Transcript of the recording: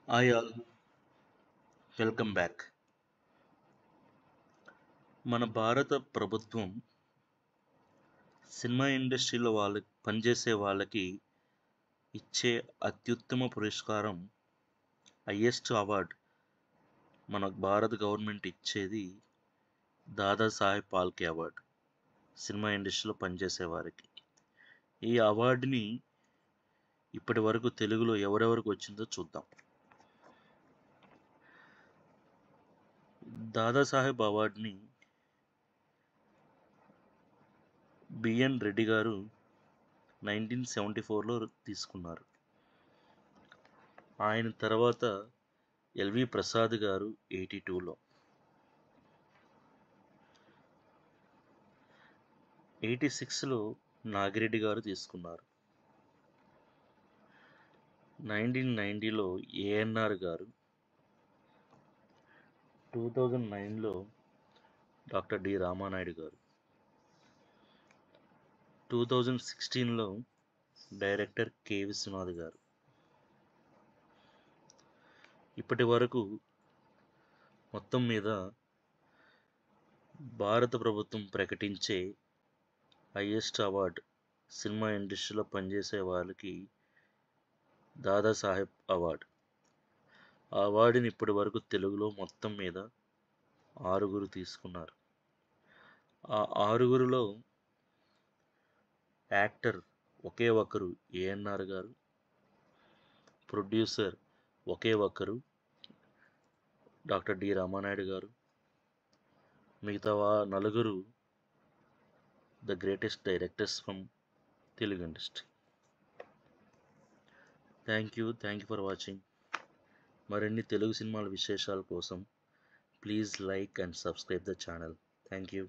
Hi all, welcome back. మన భారత ప్రభుత్వం సినిమా ఇండస్ట్రీలో పనిచేసే వాళ్ళకి ఇచ్చే అత్యుత్తమ పురస్కారం, హయ్యెస్ట్ అవార్డ్ మన భారత గవర్నమెంట్ ఇచ్చేది దాదాసాహెబ్ ఫాల్కే అవార్డ్. సినిమా ఇండస్ట్రీలో పనిచేసే వారికి ఈ అవార్డుని ఇప్పటి వరకు తెలుగులో ఎవరెవరికి వచ్చిందో చూద్దాం. దాదాసాహెబ్ అవార్డుని బిఎన్ రెడ్డి గారు 1974లో తీసుకున్నారు. ఆయన తర్వాత ఎల్వి ప్రసాద్ గారు 82లో, 86లో నాగిరెడ్డి గారు తీసుకున్నారు, 1990లో ఏఎన్ఆర్ గారు, 2009లో డాక్టర్ డి రామానాయుడు గారు, 2016లో డైరెక్టర్ కె విశ్వనాథ్ గారు. ఇప్పటి వరకు మొత్తం మీద భారత ప్రభుత్వం ప్రకటించే హయ్యెస్ట్ అవార్డ్ సినిమా ఇండస్ట్రీలో పనిచేసే వాళ్ళకి దాదాసాహెబ్ అవార్డ్. ఆ అవార్డుని ఇప్పటి వరకు తెలుగులో మొత్తం మీద 6 తీసుకున్నారు. ఆ 6లో యాక్టర్ ఒకే ఒకరు ఏఎన్ఆర్ గారు, ప్రొడ్యూసర్ ఒకే ఒకరు డాక్టర్ డి రామానాయుడు గారు, మిగతా నలుగురు the greatest directors from Telugu industry. Thank you for watching. మరిన్ని తెలుగు సినిమాల విశేషాల కోసం please like and subscribe the channel. Thank you.